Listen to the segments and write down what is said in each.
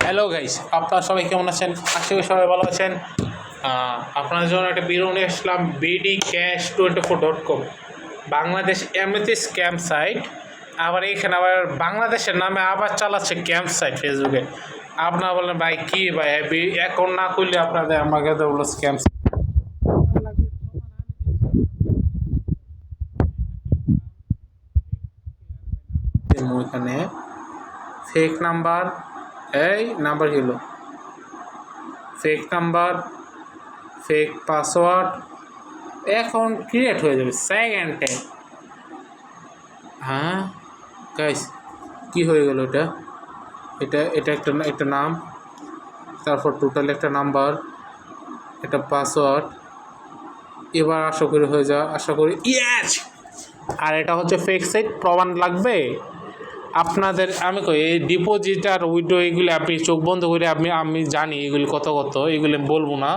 Hello guys, আপনারা সবাই কেমন আছেন? আশা করি সবাই ভালো আছেন। আপনাদের জন্য একটা ভিডিও নিয়ে আসলাম bdcash24.com, বাংলাদেশ এমনিতে স্ক্যাম সাইট। আবার এখানে আবার বাংলাদেশের নামে আবার চালাচ্ছে ক্যাম্প সাইট ফেসবুকে। আপনারা বলেন ভাই কি ভাই অ্যাকাউন্ট না করলে আপনাদের আমাকে তো বললো স্ক্যাম। এখানে ফেক নাম্বার, এই নাম্বার গেল, fake number, fake password, account create হয়ে যাবে সেকেন্ডে। হ্যাঁ গাইস, কি হয়ে গেল? এটা এটা এটা একটা নাম, তারপর টোটাল একটা নাম্বার, একটা পাসওয়ার্ড। এবার আশা করি হয়ে যা, আশা করি ইয়েস। আর এটা হচ্ছে ফেক সাইট, প্রমাণ লাগবে আপনাদের। আমি কই এই ডিপোজিট আর উইথড্র এগুলি আপনি চোখ বন্ধ করে আমি জানি এগুলি কত এগুলি বলবো না।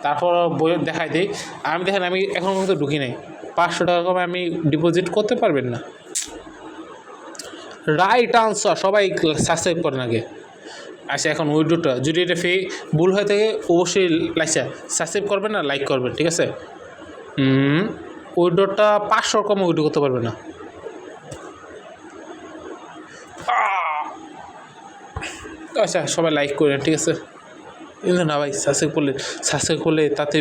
তারপর বই দেখাই দিই। আমি দেখেন, আমি এখন পর্যন্ত ঢুকি নাই। 500 টাকা কমে আমি ডিপোজিট করতে পারবেন না। রাইট আনসার, সবাই সাবস্ক্রাইব করেন আগে। আচ্ছা, এখন উইড্রোটা যদি এটা ভুল হয়ে থাকে অবশ্যই সাবস্ক্রাইব করবেন না, লাইক করবেন, ঠিক আছে? উইড্রোটা 500 কমে উইড্রো করতে পারবে না। আচ্ছা, সবাই লাইক করেন, ঠিক আছে? কিন্তু না ভাই, সাবস্ক্রাইব করলে তাতে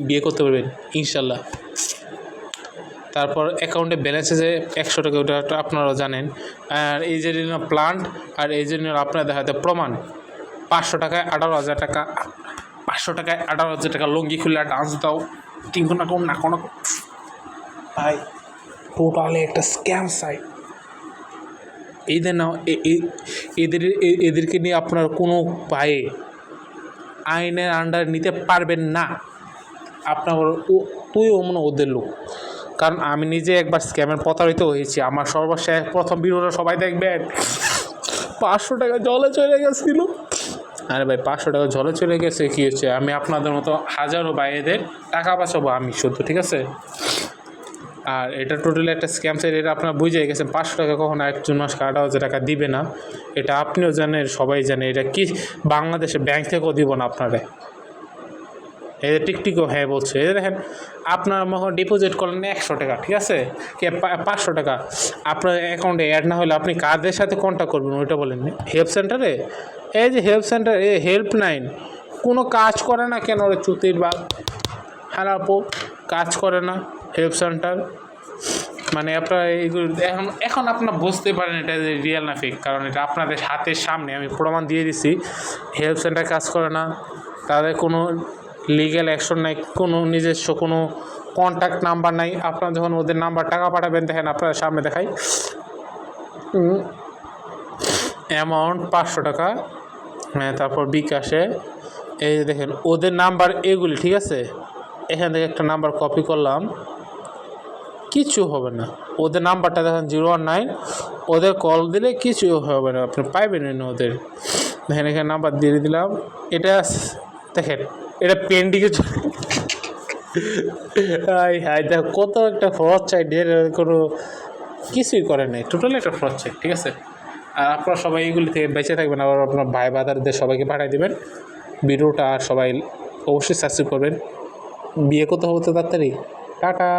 বিয়ে করতে পারবেন ইনশাল্লাহ। তারপর অ্যাকাউন্টে ব্যালেন্স আছে 100 টাকা, ওটা আপনারাও জানেন। আর এই যে প্লান্ট, আর এই জন্য আপনার দেখাতে প্রমাণ। 500 টাকায় 18,000 টাকা, 500 টাকায় 18,000 টাকা লঙ্গি খুলে ডান্স দাও, কিন্তু না কোনো না কোনো ভাই, টোটালি একটা স্ক্যাম সাইট। এদের না এদেরকে নিয়ে আপনার কোনো পায়ে আইনের আন্ডার নিতে পারবেন না। আপনার তুইও মনে ওদের লোক, কারণ আমি নিজে একবার স্ক্যামের প্রতারিত হয়েছি। আমার সর্বশেষ প্রথম ভিডিওটা সবাই দেখবেন। 500 টাকা জলে চলে গেছিল। আরে ভাই, 500 টাকা জলে চলে গেছে, কী হচ্ছে? আমি আপনাদের মতো হাজারো বাইরেদের টাকা বাঁচাবো আমি শুধু, ঠিক আছে? আর এটা টোটালি একটা স্ক্যাম সাইট। এটা আপনারা বুঝে গেছেন। 500 টাকা কখনো 1 মাস 18,000 টাকা দিবে না, এটা আপনিও জানেন, সবাই জানে। এটা কি বাংলাদেশে ব্যাংক থেকেও দিব না আপনারা। এই টিকটিকও হ্যাঁ বলছে। এই দেখেন, আপনার মনে ডিপোজিট করলেন 100 টাকা, ঠিক আছে? কে 500 টাকা আপনার অ্যাকাউন্টে অ্যাড না হলে আপনি কাদের সাথে কন্ট্যাক্ট করবেন ওইটা বলেন। হেল্প সেন্টারে, এই যে হেল্প সেন্টার, এই হেল্পলাইন কোনো কাজ করে না কেন? ওরা চুতির বা হারাপো কাজ করে না হেল্প সেন্টার। মানে আপনারা এইগুলো এখন আপনার বুঝতে পারেন এটা যে রিয়েল না ফেক, কারণ এটা আপনাদের হাতের সামনে আমি প্রমাণ দিয়ে দিছি। হেল্প সেন্টার কাজ করে না, তাদের কোনো লিগ্যাল অ্যাকশন নাই, কোনো নিজস্ব কোনো কন্ট্যাক্ট নাম্বার নাই। আপনারা যখন ওদের নাম্বার টাকা পাঠাবেন, দেখেন আপনার সামনে দেখাই, অ্যামাউন্ট 500 টাকা। হ্যাঁ, তারপর বিকাশে এই যে দেখেন ওদের নাম্বার এগুলি, ঠিক আছে? এখান থেকে একটা নাম্বার কপি করলাম, কিছু হবে না। ওদের নাম্বারটা দেখেন 019, ওদের কল দিলে কিছু হবে না, আপনি পাইবেন না ওদের। দেখেন এখানে নাম্বার দিয়ে দিলাম। এটা দেখেন, এটা পেন্ডিংয়ে চলে। হাই দেখো, কত একটা ফ্রড সাইট, এর কোনো কিছুই করে নাই, টোটালি একটা ফ্রড সাইট, ঠিক আছে? আর আপনারা সবাই এগুলি থেকে বেঁচে থাকবেন। আবার আপনার ভাই বাদারদের সবাইকে পাঠিয়ে দেবেন ভিডিওটা। আর সবাই অবশ্যই সাবস্ক্রাইব করবেন। বিয়ে করতে হবে তো তাড়াতাড়ি। টাটা।